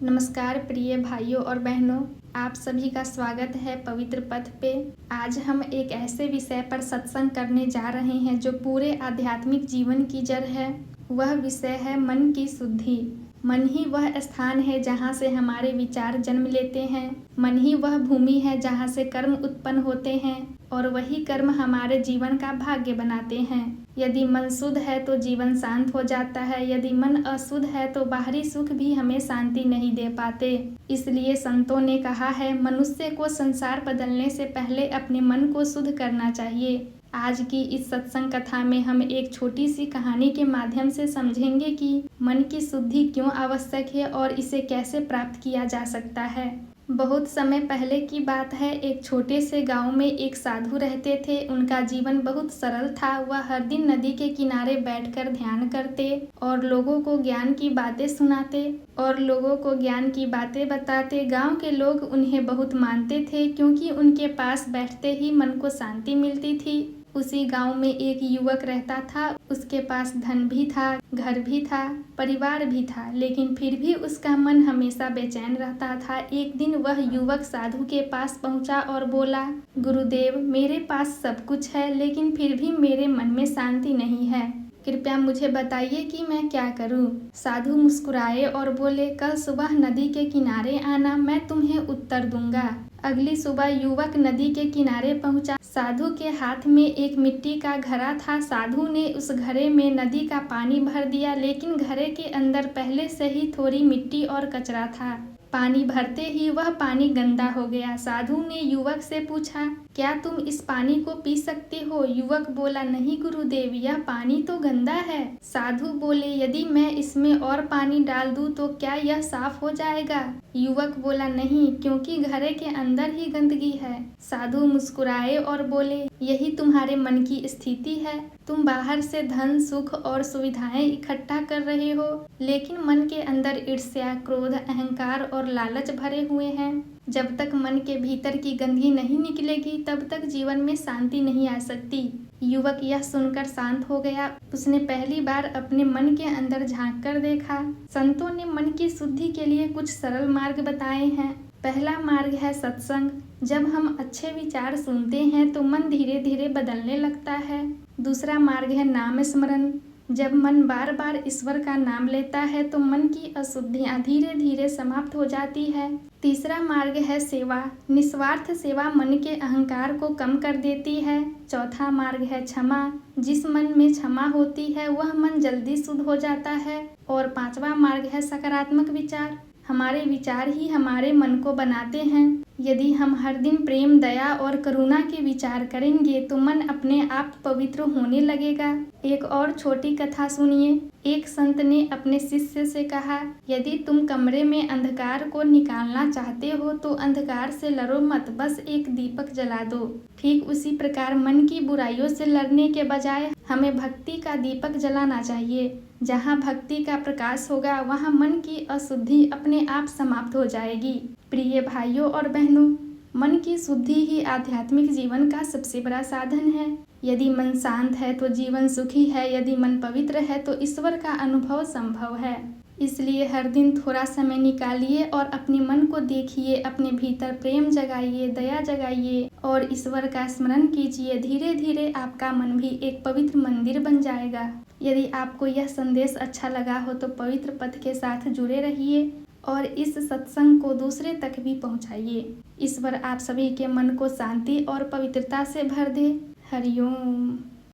नमस्कार प्रिय भाइयों और बहनों, आप सभी का स्वागत है पवित्र पथ पे। आज हम एक ऐसे विषय पर सत्संग करने जा रहे हैं जो पूरे आध्यात्मिक जीवन की जड़ है। वह विषय है मन की शुद्धि। मन ही वह स्थान है जहाँ से हमारे विचार जन्म लेते हैं। मन ही वह भूमि है जहाँ से कर्म उत्पन्न होते हैं और वही कर्म हमारे जीवन का भाग्य बनाते हैं। यदि मन शुद्ध है तो जीवन शांत हो जाता है, यदि मन अशुद्ध है तो बाहरी सुख भी हमें शांति नहीं दे पाते। इसलिए संतों ने कहा है, मनुष्य को संसार बदलने से पहले अपने मन को शुद्ध करना चाहिए। आज की इस सत्संग कथा में हम एक छोटी सी कहानी के माध्यम से समझेंगे कि मन की शुद्धि क्यों आवश्यक है और इसे कैसे प्राप्त किया जा सकता है। बहुत समय पहले की बात है। एक छोटे से गांव में एक साधु रहते थे। उनका जीवन बहुत सरल था। वह हर दिन नदी के किनारे बैठकर ध्यान करते और लोगों को ज्ञान की बातें सुनाते और लोगों को ज्ञान की बातें बताते। गांव के लोग उन्हें बहुत मानते थे क्योंकि उनके पास बैठते ही मन को शांति मिलती थी। उसी गांव में एक युवक रहता था। उसके पास धन भी था, घर भी था, परिवार भी था, लेकिन फिर भी उसका मन हमेशा बेचैन रहता था। एक दिन वह युवक साधु के पास पहुंचा और बोला, गुरुदेव, मेरे पास सब कुछ है लेकिन फिर भी मेरे मन में शांति नहीं है। कृपया मुझे बताइए कि मैं क्या करूं। साधु मुस्कुराए और बोले, कल सुबह नदी के किनारे आना, मैं तुम्हें उत्तर दूंगा। अगली सुबह युवक नदी के किनारे पहुंचा। साधु के हाथ में एक मिट्टी का घड़ा था। साधु ने उस घड़े में नदी का पानी भर दिया, लेकिन घड़े के अंदर पहले से ही थोड़ी मिट्टी और कचरा था। पानी भरते ही वह पानी गंदा हो गया। साधु ने युवक से पूछा, क्या तुम इस पानी को पी सकते हो? युवक बोला, नहीं गुरुदेव, यह पानी तो गंदा है। साधु बोले, यदि मैं इसमें और पानी डाल दूं तो क्या यह साफ हो जाएगा? युवक बोला, नहीं, क्योंकि घड़े के अंदर ही गंदगी है। साधु मुस्कुराए और बोले, यही तुम्हारे मन की स्थिति है। तुम बाहर से धन, सुख और सुविधाएं इकट्ठा कर रहे हो, लेकिन मन के अंदर ईर्ष्या, क्रोध, अहंकार और लालच भरे हुए हैं। जब तक मन के भीतर की गंदगी नहीं निकलेगी तब तक जीवन में शांति नहीं आ सकती। युवक यह सुनकर शांत हो गया। उसने पहली बार अपने मन के अंदर झांक कर देखा। संतों ने मन की शुद्धि के लिए कुछ सरल मार्ग बताए हैं। पहला मार्ग है सत्संग। जब हम अच्छे विचार सुनते हैं तो मन धीरे धीरे बदलने लगता है। दूसरा मार्ग है नाम स्मरण। जब मन बार बार ईश्वर का नाम लेता है तो मन की अशुद्धियां धीरे धीरे समाप्त हो जाती है। तीसरा मार्ग है सेवा। निस्वार्थ सेवा मन के अहंकार को कम कर देती है। चौथा मार्ग है क्षमा। जिस मन में क्षमा होती है वह मन जल्दी शुद्ध हो जाता है। और पांचवा मार्ग है सकारात्मक विचार। हमारे विचार ही हमारे मन को बनाते हैं। यदि हम हर दिन प्रेम, दया और करुणा के विचार करेंगे तो मन अपने आप पवित्र होने लगेगा। एक और छोटी कथा सुनिए। एक संत ने अपने शिष्य से कहा, यदि तुम कमरे में अंधकार को निकालना चाहते हो तो अंधकार से लड़ो मत, बस एक दीपक जला दो। ठीक उसी प्रकार मन की बुराइयों से लड़ने के बजाय हमें भक्ति का दीपक जलाना चाहिए। जहाँ भक्ति का प्रकाश होगा वहाँ मन की अशुद्धि अपने आप समाप्त हो जाएगी। प्रिय भाइयों और बहनों, मन की शुद्धि ही आध्यात्मिक जीवन का सबसे बड़ा साधन है। यदि मन शांत है तो जीवन सुखी है, यदि मन पवित्र है तो ईश्वर का अनुभव संभव है। इसलिए हर दिन थोड़ा समय निकालिए और अपने मन को देखिए, अपने भीतर प्रेम जगाइए, दया जगाइए और ईश्वर का स्मरण कीजिए। धीरे धीरे आपका मन भी एक पवित्र मंदिर बन जाएगा। यदि आपको यह संदेश अच्छा लगा हो तो पवित्र पथ के साथ जुड़े रहिए और इस सत्संग को दूसरे तक भी पहुंचाइए। ईश्वर आप सभी के मन को शांति और पवित्रता से भर दे। हरिओम।